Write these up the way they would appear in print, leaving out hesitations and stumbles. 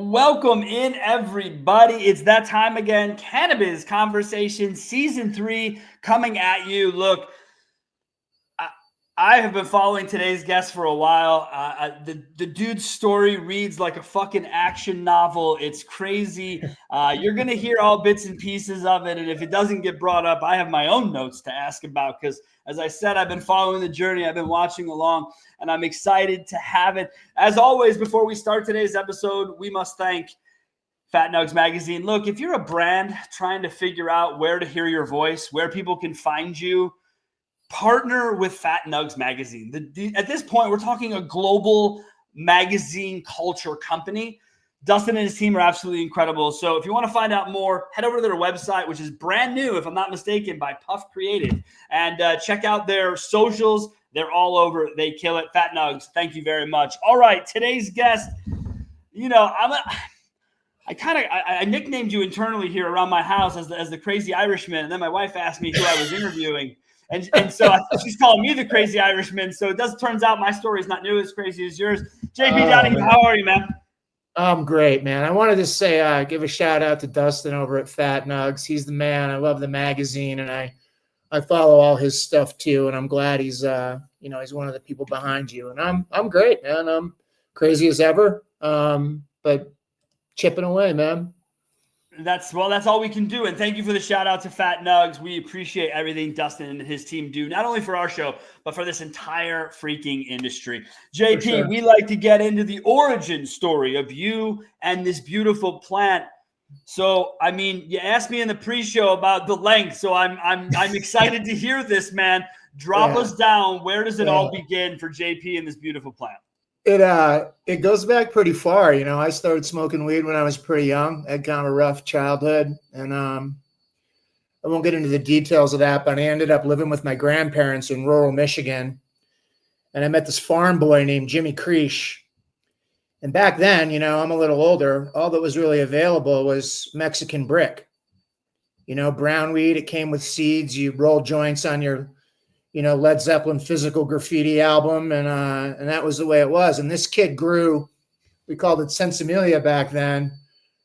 Welcome in, everybody. It's that time again. Cannabiz Conversation Season 3 coming at you. Look, I have been following today's guest for a while. The dude's story reads like a fucking action novel. It's crazy. You're going to hear all bits and pieces of it. And if it doesn't get brought up, I have my own notes to ask about because, as I said, I've been following the journey. I've been watching along, and I'm excited to have it. As always, before we start today's episode, we must thank Fat Nugs Magazine. Look, if you're a brand trying to figure out where to hear your voice, where people can find you, partner with Fat Nugs Magazine. At this point, we're talking a global magazine culture company. Dustin and his team are absolutely incredible. So if you want to find out more, head over to their website, which is brand new, if I'm not mistaken, by Puff Creative. And check out their socials. They're all over. They kill it. Fat Nugs, thank you very much. All right, today's guest, I nicknamed you internally here around my house as the Crazy Irishman. And then my wife asked me who I was interviewing. And so she's calling me the Crazy Irishman. So it turns out my story is not nearly as crazy as yours. JP Donahue, how are you, man? I'm great, man. I wanted to say, give a shout out to Dustin over at Fat Nugs. He's the man. I love the magazine, and I follow all his stuff too. And I'm glad he's he's one of the people behind you. And I'm great, man. I'm crazy as ever, but chipping away, man. That's all we can do. And thank you for the shout out to Fat Nugs. We appreciate everything Dustin and his team do, not only for our show, but for this entire freaking industry. JP, sure. We like to get into the origin story of you and this beautiful plant. So, I mean, you asked me in the pre-show about the length, so I'm excited to hear this, man. Drop us down. Where does it all begin for JP and this beautiful plant? It goes back pretty far. You know, I started smoking weed when I was pretty young. I had kind of a rough childhood, and I won't get into the details of that, but I ended up living with my grandparents in rural Michigan, and I met this farm boy named Jimmy Creesh. And back then, you know, I'm a little older. All that was really available was Mexican brick. You know, brown weed. It came with seeds. You roll joints on your Led Zeppelin Physical Graffiti album, and that was the way it was. And this kid grew, we called it Sensimilia back then,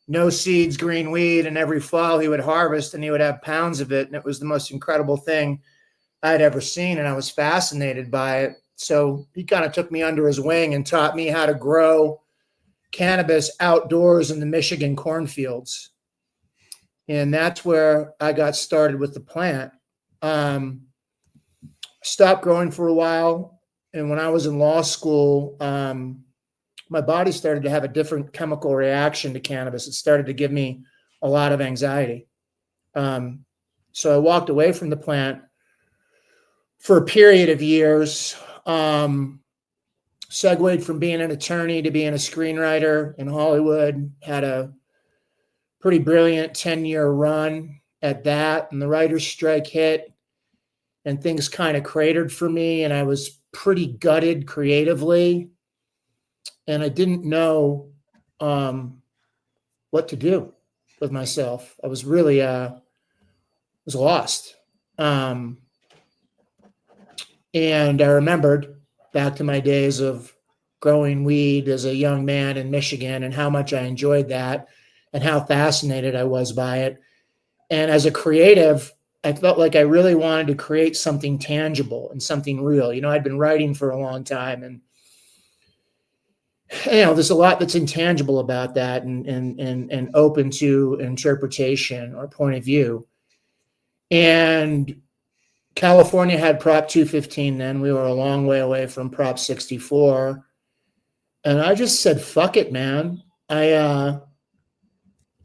no seeds, green weed, and every fall he would harvest and he would have pounds of it, and it was the most incredible thing I'd ever seen, and I was fascinated by it. So he kind of took me under his wing and taught me how to grow cannabis outdoors in the Michigan cornfields. And that's where I got started with the plant. Stopped growing for a while, and when I was in law school, my body started to have a different chemical reaction to cannabis. It started to give me a lot of anxiety. So I walked away from the plant for a period of years, segued from being an attorney to being a screenwriter in Hollywood, had a pretty brilliant 10-year run at that, and the writer's strike hit. And things kind of cratered for me, and I was pretty gutted creatively, and I didn't know what to do with myself. I was really was lost. And I remembered back to my days of growing weed as a young man in Michigan and how much I enjoyed that and how fascinated I was by it. And as a creative, I felt like I really wanted to create something tangible and something real. You know, I'd been writing for a long time, and there's a lot that's intangible about that and open to interpretation or point of view. And California had Prop 215 then. We were a long way away from Prop 64. And I just said, fuck it, man. I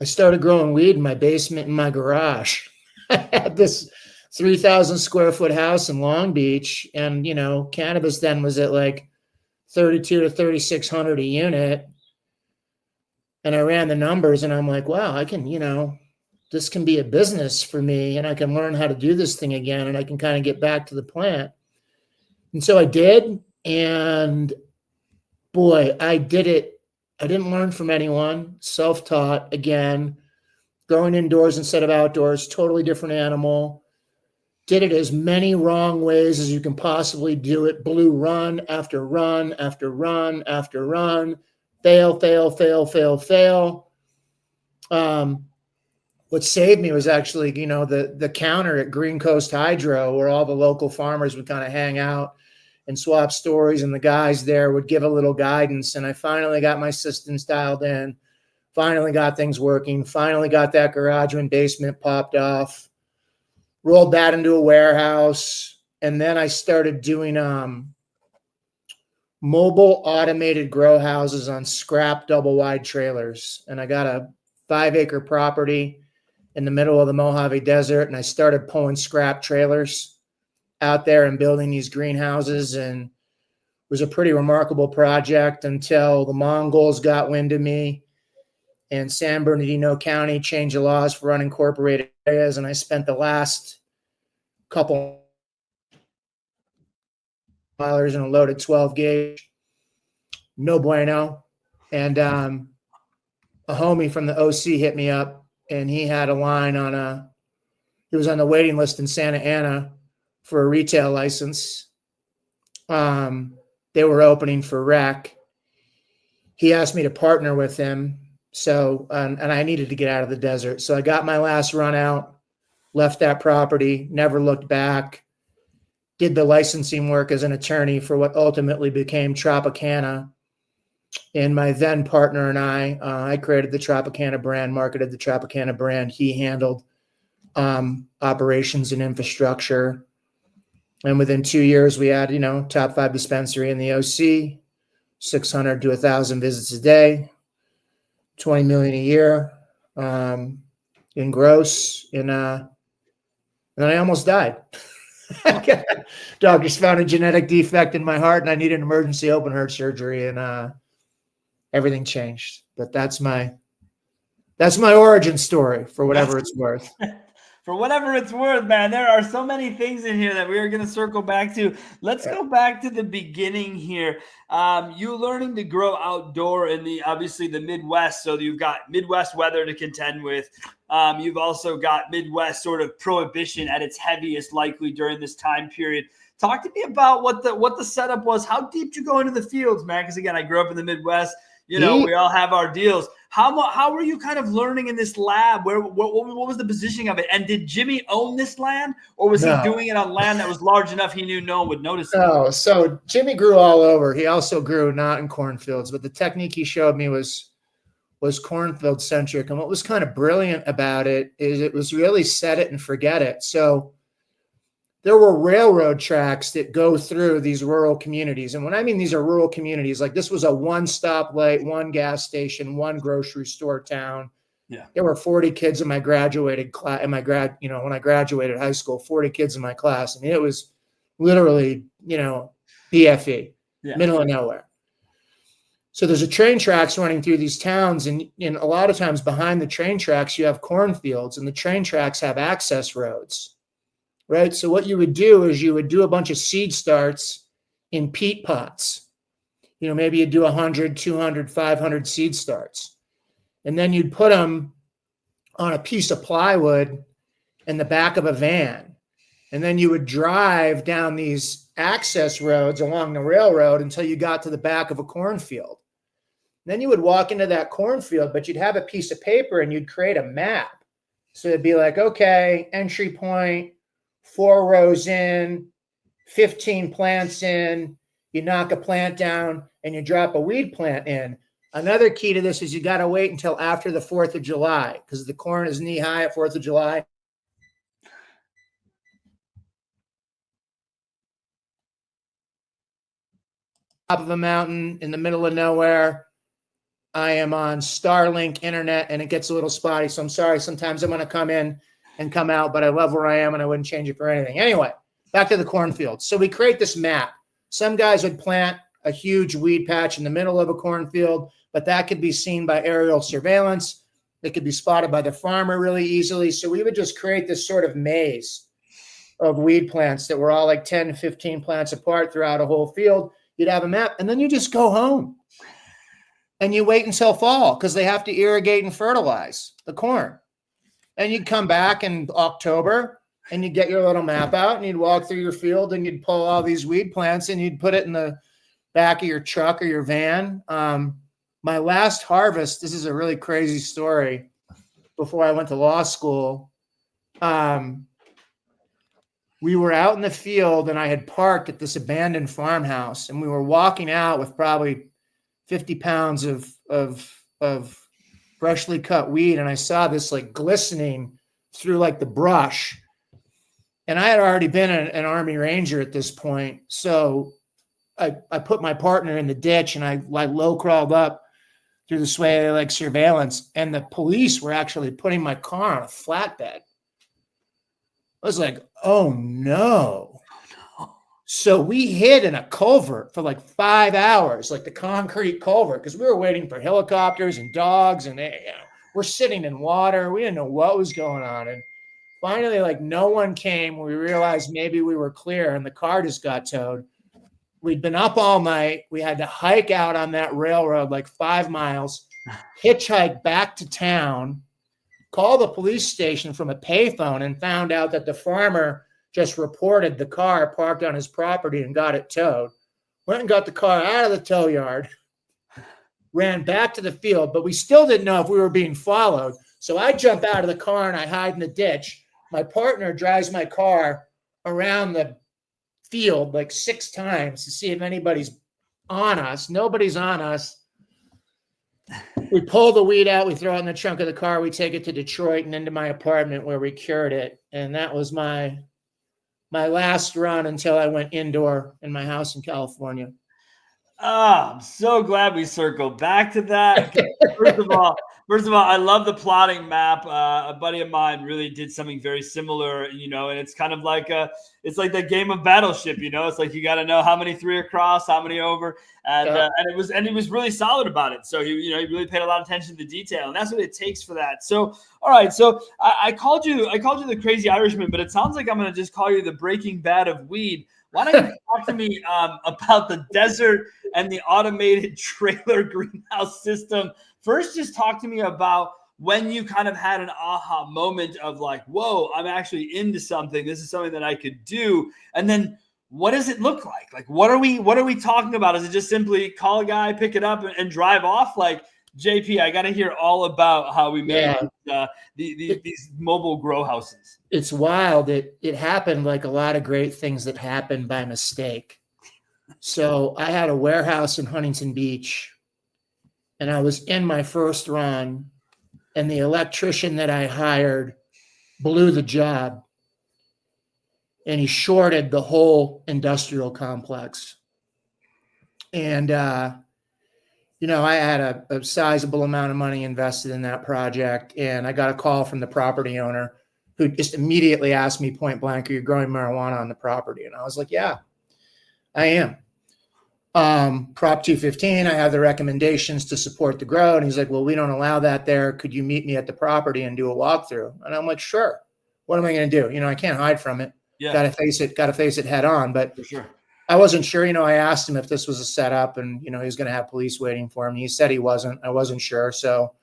started growing weed in my basement in my garage. I had this 3,000 square foot house in Long Beach, and, cannabis then was at like 32 to 3,600 a unit. And I ran the numbers, and I'm like, wow, I can, this can be a business for me, and I can learn how to do this thing again, and I can kind of get back to the plant. And so I did, and boy, I did it. I didn't learn from anyone, self-taught again. Growing indoors instead of outdoors, totally different animal. Did it as many wrong ways as you can possibly do it. Blew run after run after run after run. fail. What saved me was actually, the counter at Green Coast Hydro, where all the local farmers would kind of hang out and swap stories, and the guys there would give a little guidance. And I finally got my systems dialed in, finally got things working, finally got that garage and basement popped off, rolled that into a warehouse. And then I started doing mobile automated grow houses on scrap double wide trailers. And I got a 5-acre property in the middle of the Mojave Desert, and I started pulling scrap trailers out there and building these greenhouses. And it was a pretty remarkable project until the Mongols got wind of me and San Bernardino County changed the laws for unincorporated areas. And I spent the last couple dollars in a loaded 12 gauge. No bueno. And a homie from the OC hit me up, and he had a line he was on the waiting list in Santa Ana for a retail license. They were opening for rec. He asked me to partner with him. So, and I needed to get out of the desert. So I got my last run out, left that property, never looked back, did the licensing work as an attorney for what ultimately became Tropicana. And my then partner and I created the Tropicana brand, marketed the Tropicana brand. He handled operations and infrastructure. And within 2 years, we had, top 5 dispensary in the OC, 600 to 1,000 visits a day, 20 million a year in gross. And then I almost died. Doctors found a genetic defect in my heart, and I needed emergency open heart surgery, and everything changed. But that's my origin story, for whatever it's worth. For whatever it's worth, man. There are so many things in here that we are going to circle back to. Let's go back to the beginning here. You learning to grow outdoor in obviously the Midwest. So you've got Midwest weather to contend with. You've also got Midwest sort of prohibition at its heaviest, likely during this time period. Talk to me about what the setup was. How deep did you go into the fields, man? Because again, I grew up in the Midwest. We all have our deals. How were you kind of learning in this lab? What was the positioning of it? And did Jimmy own this land, or was he doing it on land that was large enough he knew no one would notice it? No, so Jimmy grew all over. He also grew not in cornfields, but the technique he showed me was cornfield centric. And what was kind of brilliant about it is it was really set it and forget it. So there were railroad tracks that go through these rural communities. And when I mean these are rural communities, like this was a one stoplight, one gas station, one grocery store town. Yeah. There were 40 kids in my graduated class, when I graduated high school, 40 kids in my class. I mean, it was literally, BFE, middle of nowhere. So there's a train tracks running through these towns. And a lot of times behind the train tracks, you have cornfields, and the train tracks have access roads. Right. So what you would do is you would do a bunch of seed starts in peat pots. Maybe you'd do 100, 200, 500 seed starts. And then you'd put them on a piece of plywood in the back of a van. And then you would drive down these access roads along the railroad until you got to the back of a cornfield. Then you would walk into that cornfield, but you'd have a piece of paper and you'd create a map. So it'd be like, okay, entry point, 4 rows in, 15 plants in, you knock a plant down and you drop a weed plant in. Another key to this is you got to wait until after the 4th of July because the corn is knee high at 4th of July. Top of a mountain in the middle of nowhere. I am on Starlink internet and it gets a little spotty. So I'm sorry. Sometimes I'm going to come in and come out, but I love where I am and I wouldn't change it for anything. Anyway, back to the cornfield. So we create this map. Some guys would plant a huge weed patch in the middle of a cornfield, but that could be seen by aerial surveillance. It could be spotted by the farmer really easily. So we would just create this sort of maze of weed plants that were all like 10, 15 plants apart throughout a whole field. You'd have a map and then you just go home and you wait until fall because they have to irrigate and fertilize the corn. And you'd come back in October and you'd get your little map out and you'd walk through your field and you'd pull all these weed plants and you'd put it in the back of your truck or your van. my last harvest, this is a really crazy story. Before I went to law school, we were out in the field and I had parked at this abandoned farmhouse, and we were walking out with probably 50 pounds of freshly cut weed. And I saw this like glistening through like the brush. And I had already been an Army Ranger at this point. So I put my partner in the ditch and I low crawled up through the sway like surveillance. And the police were actually putting my car on a flatbed. I was like, oh no. So we hid in a culvert for like 5 hours, like the concrete culvert, because we were waiting for helicopters and dogs, and we're sitting in water. We didn't know what was going on. And finally, like no one came. We realized maybe we were clear, and the car just got towed. We'd been up all night. We had to hike out on that railroad like 5 miles, hitchhike back to town, call the police station from a payphone, and found out that the farmer just reported the car parked on his property and got it towed. Went and got the car out of the tow yard, ran back to the field, but we still didn't know if we were being followed. So I jump out of the car and I hide in the ditch. My partner drives my car around the field like 6 times to see if anybody's on us. Nobody's on us. We pull the weed out, we throw it in the trunk of the car, we take it to Detroit and into my apartment where we cured it. And that was my last run until I went indoor in my house in California. I'm so glad we circled back to that. First of all, I love the plotting map. A buddy of mine really did something very similar, and it's kind of like it's like the game of Battleship. It's like you got to know how many 3 across, how many over, and he was really solid about it. So he really paid a lot of attention to detail, and that's what it takes for that. So all right, so I called you the Crazy Irishman, but it sounds like I'm going to just call you the Breaking Bad of weed. Why don't you talk to me about the desert and the automated trailer greenhouse system? First, just talk to me about when you kind of had an aha moment of like, whoa, I'm actually into something. This is something that I could do. And then what does it look like? Like, what are we talking about? Is it just simply call a guy, pick it up and drive off? Like, JP, I got to hear all about how we made these mobile grow houses. It's wild. It happened like a lot of great things that happen by mistake. So I had a warehouse in Huntington Beach, and I was in my first run, and the electrician that I hired blew the job, and he shorted the whole industrial complex. And, I had a sizable amount of money invested in that project, and I got a call from the property owner who just immediately asked me point blank, are you growing marijuana on the property? And I was like, yeah, I am. Prop 215, I have the recommendations to support the grow. And he's like, well, we don't allow that there. Could you meet me at the property and do a walkthrough? And I'm like, sure. What am I going to do? I can't hide from it. Yeah. Got to face it head on. But for sure. I wasn't sure. I asked him if this was a setup and, he was going to have police waiting for him. He said he wasn't. I wasn't sure. So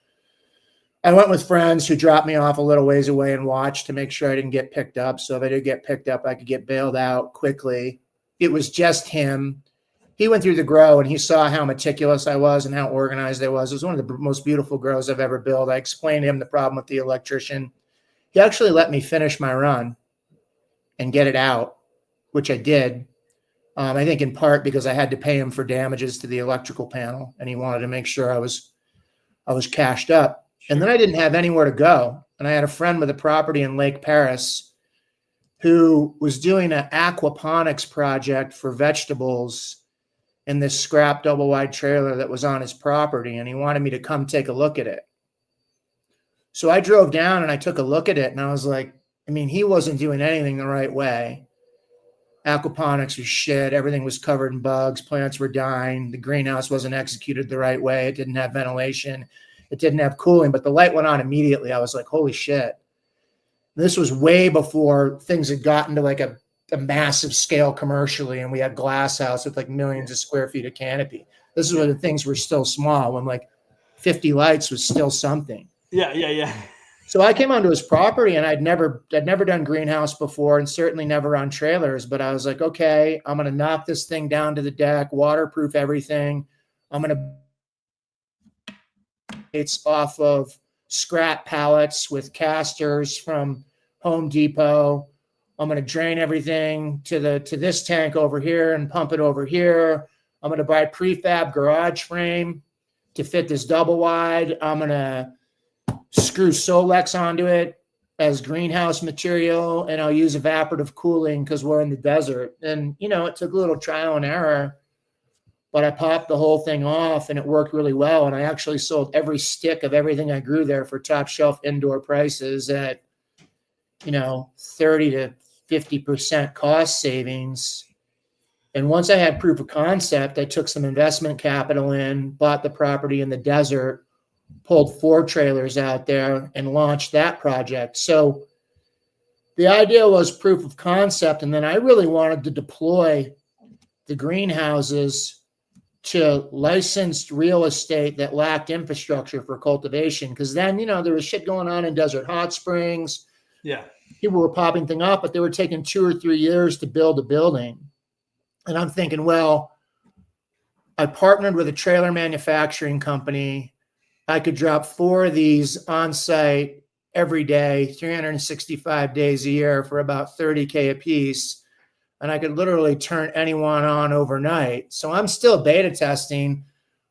I went with friends who dropped me off a little ways away and watched to make sure I didn't get picked up. So if I did get picked up, I could get bailed out quickly. It was just him. He went through the grow and he saw how meticulous I was and how organized I was. It was one of the most beautiful grows I've ever built. I explained to him the problem with the electrician. He actually let me finish my run and get it out, which I did. I think in part because I had to pay him for damages to the electrical panel, and he wanted to make sure I was cashed up. And then I didn't have anywhere to go. And I had a friend with a property in Lake Paris who was doing an aquaponics project for vegetables in this scrap double wide trailer that was on his property. And he wanted me to come take a look at it. So I drove down and I took a look at it, and I was like, he wasn't doing anything the right way. Aquaponics was shit. Everything was covered in bugs. Plants were dying. The greenhouse wasn't executed the right way. It didn't have ventilation. It didn't have cooling, but the light went on immediately. I was like, holy shit. This was way before things had gotten to like a massive scale commercially, and we had glass house with like millions of square feet of canopy. This is when the things were still small, when like 50 lights was still something. Yeah. So I came onto his property, and I'd never done greenhouse before, and certainly never on trailers. But I was like, okay, I'm going to knock this thing down to the deck, waterproof everything. I'm going to it's off of scrap pallets with casters from Home Depot. I'm going to drain everything to this tank over here and pump it over here. I'm going to buy prefab garage frame to fit this double wide. I'm going to screw Solex onto it as greenhouse material, and I'll use evaporative cooling because we're in the desert. And, it took a little trial and error, but I popped the whole thing off and it worked really well. And I actually sold every stick of everything I grew there for top shelf indoor prices at, 30 to 50% cost savings. And once I had proof of concept, I took some investment capital in, bought the property in the desert, pulled 4 trailers out there and launched that project. So the idea was proof of concept. And then I really wanted to deploy the greenhouses to licensed real estate that lacked infrastructure for cultivation. Because then, there was shit going on in Desert Hot Springs. Yeah. People were popping things up, but they were taking 2 or 3 years to build a building. And I'm thinking, well, I partnered with a trailer manufacturing company. I could drop 4 of these on site every day, 365 days a year for about $30K a piece. And I could literally turn anyone on overnight. So I'm still beta testing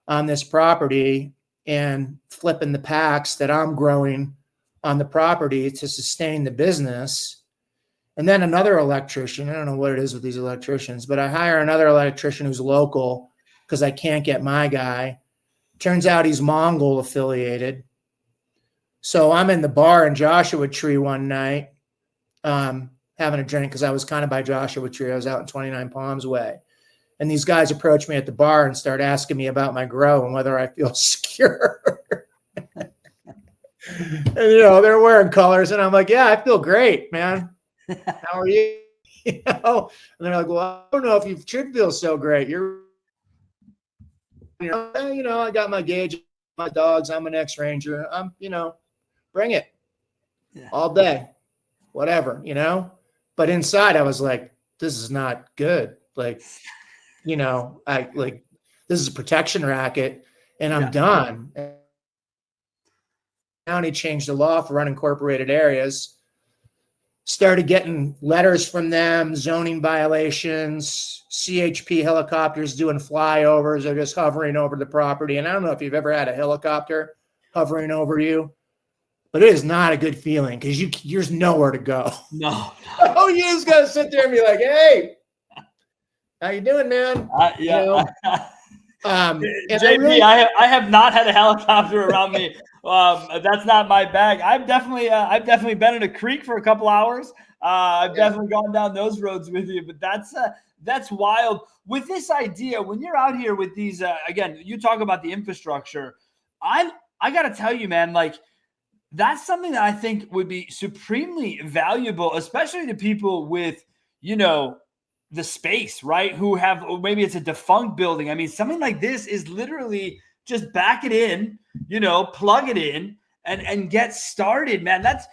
on this property and flipping the packs that I'm growing on the property to sustain the business. And then another electrician, I don't know what it is with these electricians, but I hire another electrician who's local because I can't get my guy. Turns out he's Mongol affiliated. So I'm in the bar in Joshua Tree one night, having a drink because I was kind of by Joshua Tree. I was out in 29 Palms Way. And these guys approach me at the bar and start asking me about my grow and whether I feel secure. And, they're wearing colors. And I'm like, yeah, I feel great, man. How are you? And they're like, well, I don't know if you should feel so great. I got my gauge, my dogs. I'm an ex-ranger. Bring it all day, whatever, But inside I was like, this is not good. Like, this is a protection racket and I'm done. And county changed the law for unincorporated areas. Started getting letters from them, zoning violations, CHP helicopters doing flyovers or just hovering over the property. And I don't know if you've ever had a helicopter hovering over you, but it is not a good feeling because there's nowhere to go. No. Oh, you just got to sit there and be like, hey, how you doing, man? JP, I have not had a helicopter around me. That's not my bag. I've definitely been in a creek for a couple hours. I've definitely gone down those roads with you, but that's wild. With this idea, when you're out here with these, again, you talk about the infrastructure. I got to tell you, man, like that's something that I think would be supremely valuable, especially to people with, the space, right? Who have, or maybe it's a defunct building. I mean, something like this is literally just back it in, plug it in and get started, man. That's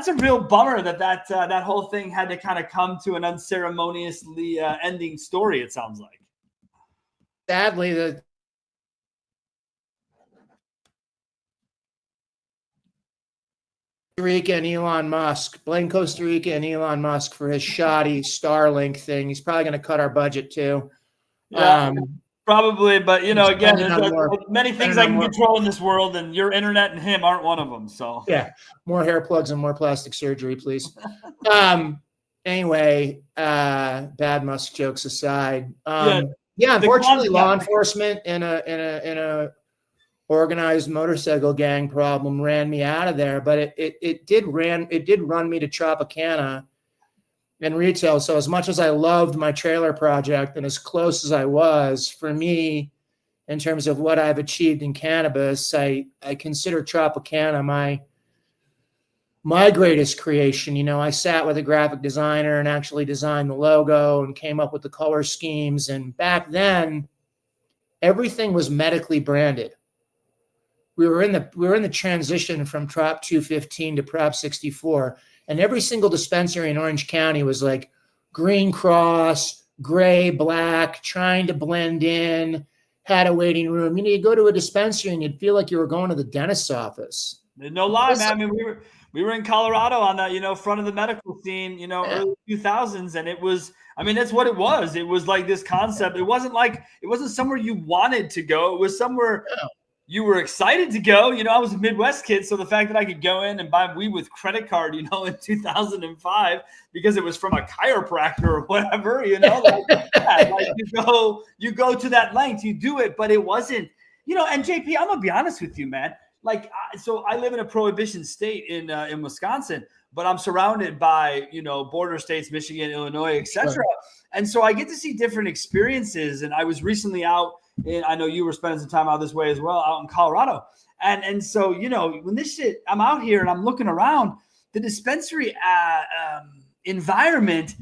a real bummer that whole thing had to kind of come to an unceremoniously ending story. It sounds like. Sadly, the Costa Rica and Elon Musk, blame Costa Rica and Elon Musk for his shoddy Starlink thing. He's probably going to cut our budget too. Yeah. Probably, but again, there's many things I can control in this world, and your internet and him aren't one of them. So yeah, more hair plugs and more plastic surgery, please. Anyway, bad Musk jokes aside. Unfortunately, law enforcement in a organized motorcycle gang problem ran me out of there, but it did run me to Tropicana and retail. So as much as I loved my trailer project and as close as I was, for me, in terms of what I've achieved in cannabis, I consider Tropicana my greatest creation. I sat with a graphic designer and actually designed the logo and came up with the color schemes. And back then, everything was medically branded. We were in the transition from Prop 215 to Prop 64, and every single dispensary in Orange County was like green cross, gray, black, trying to blend in, had a waiting room. You go to a dispensary and you'd feel like you were going to the dentist's office. No lie, man. I mean, we were in Colorado on that, front of the medical scene, early 2000s, and it was, I mean, that's what it was. It was like this concept. It wasn't somewhere you wanted to go. It was somewhere you were excited to go. I was a Midwest kid, so the fact that I could go in and buy weed with credit card, in 2005 because it was from a chiropractor or whatever, like you go to that length, you do it, but it wasn't, and JP, I'm gonna be honest with you, man. Like, so I live in a prohibition state in Wisconsin, but I'm surrounded by, border states, Michigan, Illinois, etc. Sure. And so I get to see different experiences. And I was recently out I know you were spending some time out this way as well, out in Colorado. And so, when this shit, I'm out here and I'm looking around the dispensary environment,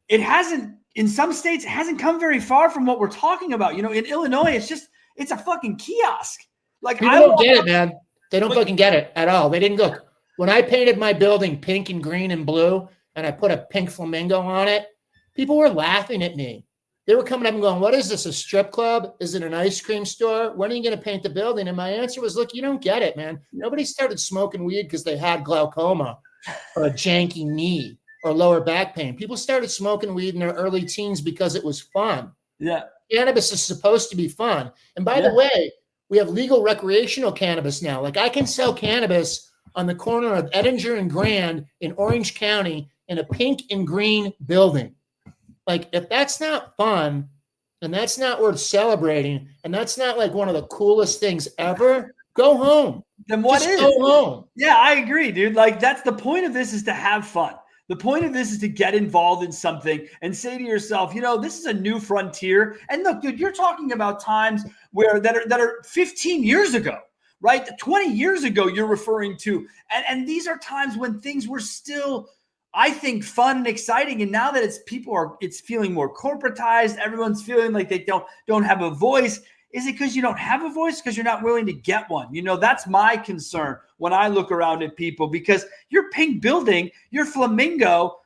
in some states, it hasn't come very far from what we're talking about. In Illinois, it's a fucking kiosk. Like, people don't get it, man. They don't fucking get it at all. They didn't look. When I painted my building pink and green and blue, and I put a pink flamingo on it, people were laughing at me. They were coming up and going, "What is this, a strip club? Is it an ice cream store? When are you going to paint the building?" And my answer was, "Look, you don't get it, man. Nobody started smoking weed because they had glaucoma or a janky knee or lower back pain. People started smoking weed in their early teens because it was fun." Yeah. Cannabis is supposed to be fun. And by the way, we have legal recreational cannabis now. Like, I can sell cannabis on the corner of Edinger and Grand in Orange County in a pink and green building. Like, if that's not fun and that's not worth celebrating and that's not like one of the coolest things ever, go home. Then what is? Go home. Yeah, I agree, dude. Like, that's the point of this, is to have fun. The point of this is to get involved in something and say to yourself, this is a new frontier. And look, dude, you're talking about times that are 15 years ago, right? 20 years ago, you're referring to. And these are times when things were still, I think, fun and exciting. And now that it's feeling more corporatized, everyone's feeling like they don't have a voice. Is it because you don't have a voice? Because you're not willing to get one? That's my concern when I look around at people, because your pink building, your flamingo,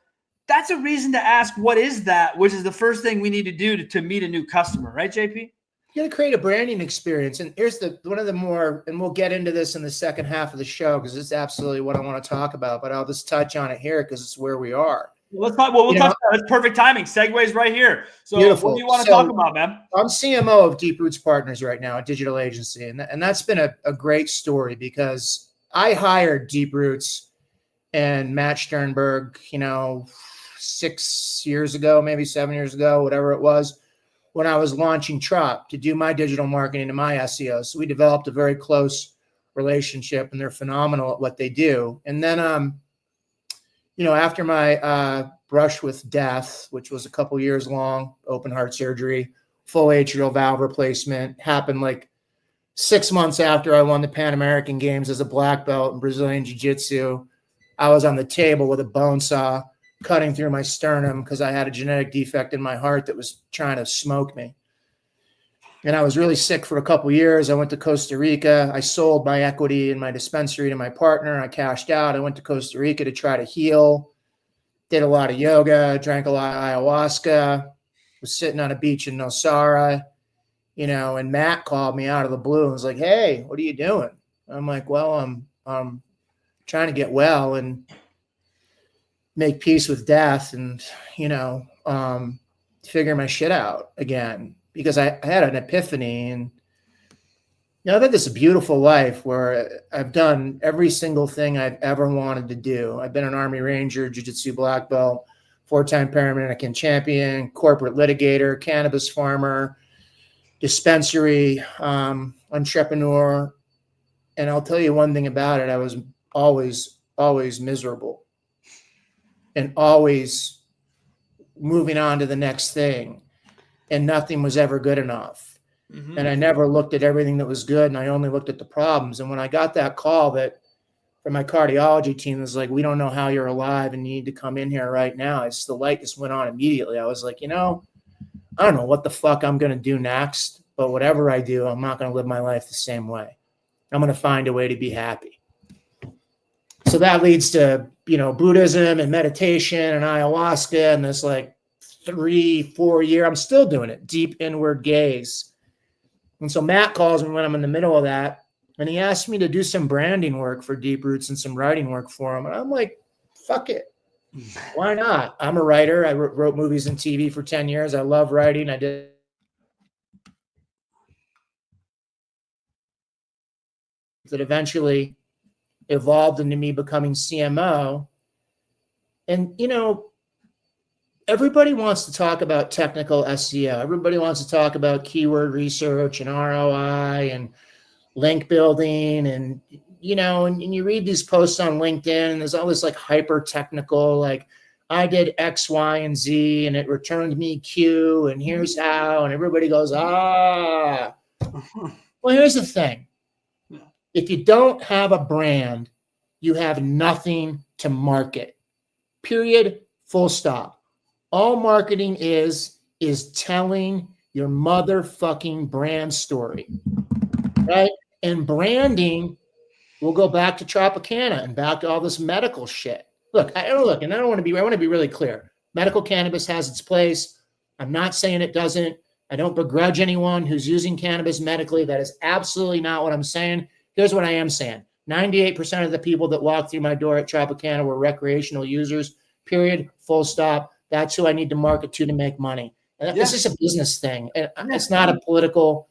that's a reason to ask, what is that? Which is the first thing we need to do to meet a new customer. Right, JP? You got to create a branding experience. And here's one of the more, and we'll get into this in the second half of the show, because it's absolutely what I want to talk about, but I'll just touch on it here because it's where we are. We'll talk about it. That's perfect timing. Segues right here. So beautiful. What do you want to talk about, man? I'm CMO of Deep Roots Partners right now, a digital agency. And that's been a great story, because I hired Deep Roots and Matt Sternberg, 6 years ago, maybe 7 years ago, whatever it was, when I was launching Trop to do my digital marketing and my SEO. So we developed a very close relationship, and they're phenomenal at what they do. And then, after my brush with death, which was a couple years long, open heart surgery, full atrial valve replacement, happened like 6 months after I won the Pan American Games as a black belt in Brazilian Jiu-Jitsu. I was on the table with a bone saw cutting through my sternum because I had a genetic defect in my heart that was trying to smoke me. And I was really sick for a couple years. I went to Costa Rica. I sold my equity in my dispensary to my partner. I cashed out. I went to Costa Rica to try to heal. Did a lot of yoga, drank a lot of ayahuasca, was sitting on a beach in Nosara, and Matt called me out of the blue and was like, "Hey, what are you doing?" I'm like, "Well, I'm trying to get well and make peace with death and, figure my shit out again." Because I had an epiphany, and I've had this beautiful life where I've done every single thing I've ever wanted to do. I've been an Army Ranger, Jiu-Jitsu black belt, 4-time Pan-American champion, corporate litigator, cannabis farmer, dispensary entrepreneur. And I'll tell you one thing about it. I was always miserable and always moving on to the next thing. And nothing was ever good enough. Mm-hmm. And I never looked at everything that was good, and I only looked at the problems. And when I got that call that from my cardiology team was like, "We don't know how you're alive and you need to come in here right now," the light just went on immediately. I was like, I don't know what the fuck I'm going to do next, but whatever I do, I'm not going to live my life the same way. I'm going to find a way to be happy. So that leads to, Buddhism and meditation and ayahuasca and this 3-4 year, I'm still doing it, deep inward gaze. And so Matt calls me when I'm in the middle of that, and he asked me to do some branding work for Deep Roots and some writing work for him. And I'm like, fuck it. Why not? I'm a writer. I wrote movies and TV for 10 years. I love writing. I did that eventually evolved into me becoming CMO. And, you know, everybody wants to talk about technical SEO. Everybody wants to talk about keyword research and ROI and link building. And, you know, and you read these posts on LinkedIn and there's all this like hyper technical, like I did X, Y, and Z and it returned me Q and here's how. And everybody goes, ah. Well, here's the thing. If you don't have a brand, you have nothing to market. Period. Full stop. All marketing is telling your motherfucking brand story, right? And branding, we'll go back to Tropicana and back to all this medical shit. Look, I want to be really clear. Medical cannabis has its place. I'm not saying it doesn't. I don't begrudge anyone who's using cannabis medically. That is absolutely not what I'm saying. Here's what I am saying. 98% of the people that walked through my door at Tropicana were recreational users, period, full stop. That's who I need to market to make money. And This is a business thing. And it's not a political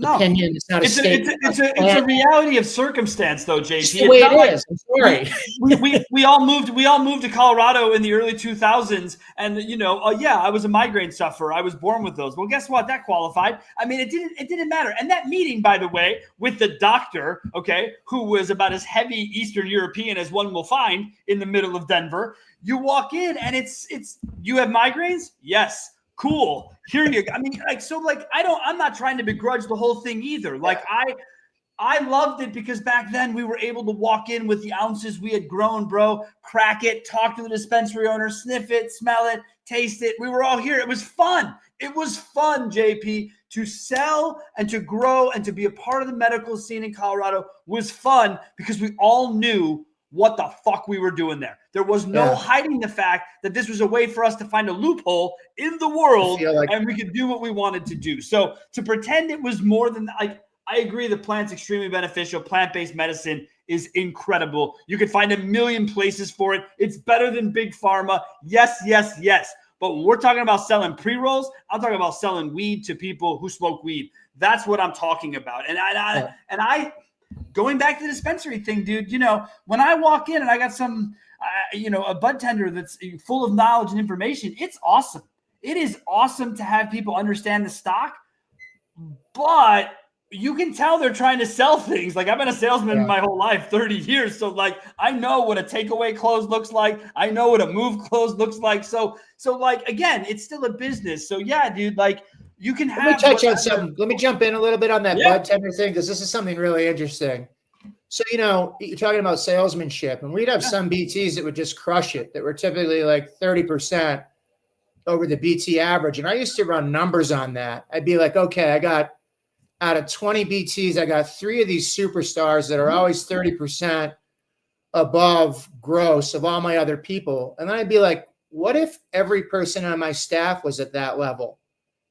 opinion. It's not a statement. It's a reality of circumstance, though, JP. It's the way it is. I'm sorry. We all moved to Colorado in the early 2000s, and I was a migraine sufferer. I was born with those. Well, guess what? That qualified. I mean, it didn't matter. And that meeting, by the way, with the doctor, okay, who was about as heavy Eastern European as one will find in the middle of Denver. You walk in, and it's you have migraines? Yes. Cool. Here you go. I mean, I'm not trying to begrudge the whole thing either. Like I loved it because back then we were able to walk in with the ounces we had grown, bro, crack it, talk to the dispensary owner, sniff it, smell it, taste it. We were all here. It was fun. It was fun, JP, to sell and to grow and to be a part of the medical scene in Colorado was fun because we all knew what the fuck we were doing there. There was no hiding the fact that this was a way for us to find a loophole in the world and we could do what we wanted to do. So to pretend it was more than I agree the plant's extremely beneficial. Plant-based medicine is incredible. You can find a million places for it. It's better than big pharma. Yes, yes, yes. But when we're talking about selling pre-rolls, I'm talking about selling weed to people who smoke weed. That's what I'm talking about. And I going back to the dispensary thing, dude, when I walk in and I got some, a bud tender that's full of knowledge and information, it's awesome. It is awesome to have people understand the stock, but you can tell they're trying to sell things. Like I've been a salesman my whole life, 30 years. So like, I know what a takeaway close looks like. I know what a move close looks like. So like, again, it's still a business. So yeah, dude, like, you can have. Let me touch on something. Let me jump in a little bit on that bud tender thing because this is something really interesting. So, you're talking about salesmanship, and we'd have some BTs that would just crush it, that were typically like 30% over the BT average. And I used to run numbers on that. I'd be like, okay, I got out of 20 BTs, I got 3 of these superstars that are always 30% above gross of all my other people. And then I'd be like, what if every person on my staff was at that level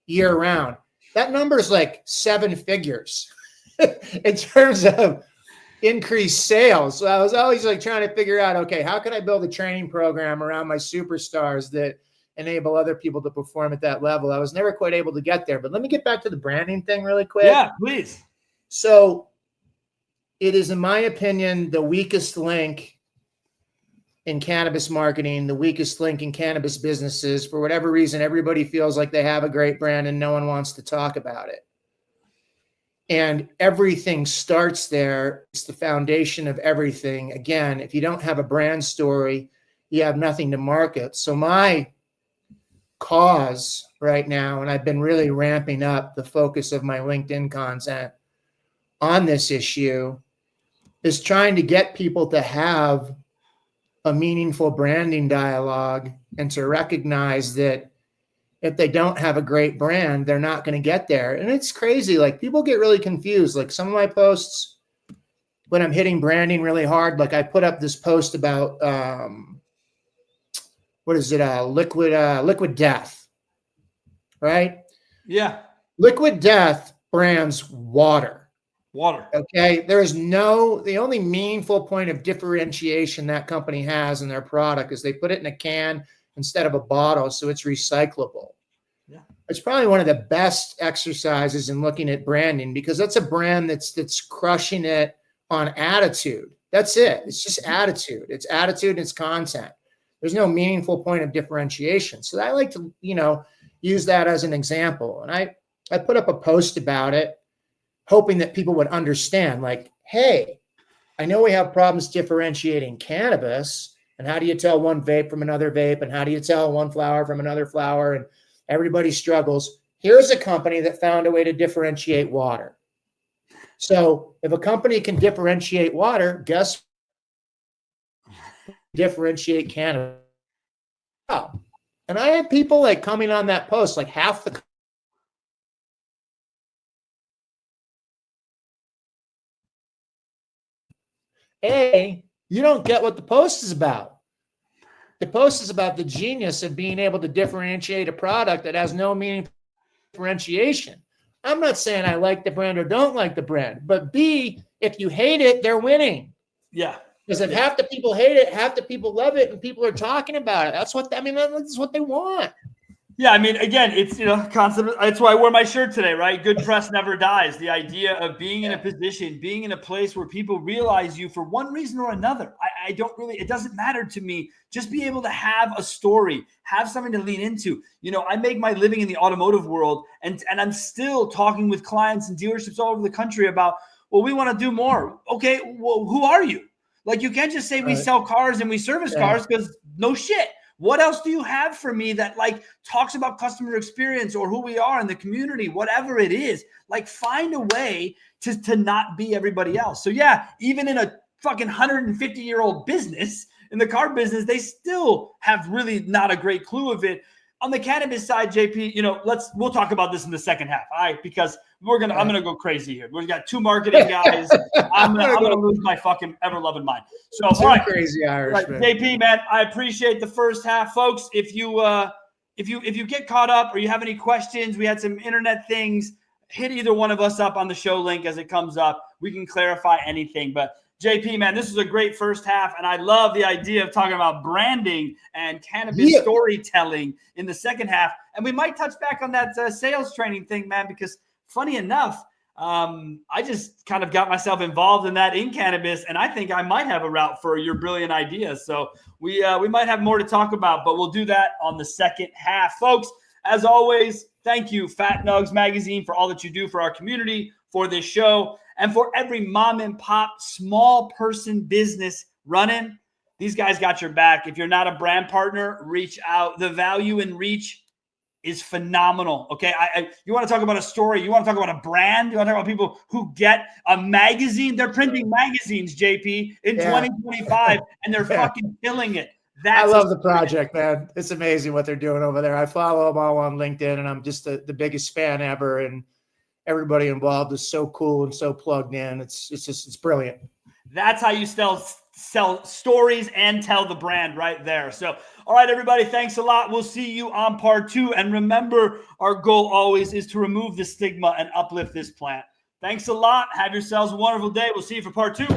year round? That number is like 7 figures in terms of increased sales. So I was always like trying to figure out, okay, how can I build a training program around my superstars that enable other people to perform at that level? I was never quite able to get there, but let me get back to the branding thing really quick. Yeah, please. So it is, in my opinion, the weakest link in cannabis marketing, the weakest link in cannabis businesses. For whatever reason, everybody feels like they have a great brand and no one wants to talk about it. And everything starts there. It's the foundation of everything. Again, if you don't have a brand story, you have nothing to market. So my cause right now, and I've been really ramping up the focus of my LinkedIn content on this issue, is trying to get people to have a meaningful branding dialogue and to recognize that if they don't have a great brand, they're not going to get there. And it's crazy. Like people get really confused. Like some of my posts, when I'm hitting branding really hard, like I put up this post about, liquid death, right? Yeah. Liquid death brand's water. Water. Okay. The only meaningful point of differentiation that company has in their product is they put it in a can instead of a bottle, so it's recyclable. Yeah. It's probably one of the best exercises in looking at branding, because that's a brand that's crushing it on attitude. That's it. It's just attitude. It's attitude and it's content. There's no meaningful point of differentiation. So I like to, use that as an example. And I put up a post about it, hoping that people would understand, like, hey, I know we have problems differentiating cannabis. And how do you tell one vape from another vape? And how do you tell one flower from another flower? And everybody struggles. Here's a company that found a way to differentiate water. So if a company can differentiate water, guess differentiate cannabis. And I had people like coming on that post, like half the you don't get what the post is about. The post is about the genius of being able to differentiate a product that has no meaningful differentiation. I'm not saying I like the brand or don't like the brand, but B, if you hate it, they're winning. Yeah. Because if half the people hate it, half the people love it, and people are talking about it. That's what they want. Yeah, I mean, again, it's, constant. That's why I wore my shirt today, right? Good press never dies. The idea of being in a position, being in a place where people realize you for one reason or another. I don't really, it doesn't matter to me. Just be able to have a story, have something to lean into. I make my living in the automotive world, and I'm still talking with clients and dealerships all over the country about, well, we want to do more. Okay, well, who are you? Like, you can't just say we sell cars and we service cars, because no shit. What else do you have for me that like talks about customer experience or who we are in the community, whatever it is? Like, find a way to not be everybody else. So yeah, even in a fucking 150-year-old business, in the car business, they still have really not a great clue of it. On the cannabis side, JP, we'll talk about this in the second half. All right, because I'm gonna go crazy here. We've got two marketing guys. I'm gonna lose my fucking ever-loving mind. So all right, crazy Irish, right, JP, man, I appreciate the first half, folks. If you get caught up or you have any questions, we had some internet things. Hit either one of us up on the show link as it comes up. We can clarify anything. But JP, man, this is a great first half, and I love the idea of talking about branding and cannabis storytelling in the second half. And we might touch back on that sales training thing, man, because funny enough, I just kind of got myself involved in that in cannabis, and I think I might have a route for your brilliant ideas. So we might have more to talk about, but we'll do that on the second half. Folks, as always, thank you, Fat Nugs Magazine, for all that you do for our community, for this show, and for every mom and pop small person business running. These guys got your back. If you're not a brand partner, reach out. The value and reach is phenomenal. Okay. You want to talk about a story? You want to talk about a brand? You want to talk about people who get a magazine? They're printing magazines, JP, in 2025, and they're fucking killing it. I love the project, man. It's amazing what they're doing over there. I follow them all on LinkedIn, and I'm just the biggest fan ever. And everybody involved is so cool and so plugged in. It's brilliant. That's how you sell stories and tell the brand right there. So, all right, everybody, thanks a lot. We'll see you on part 2. And remember, our goal always is to remove the stigma and uplift this plant. Thanks a lot. Have yourselves a wonderful day. We'll see you for part 2.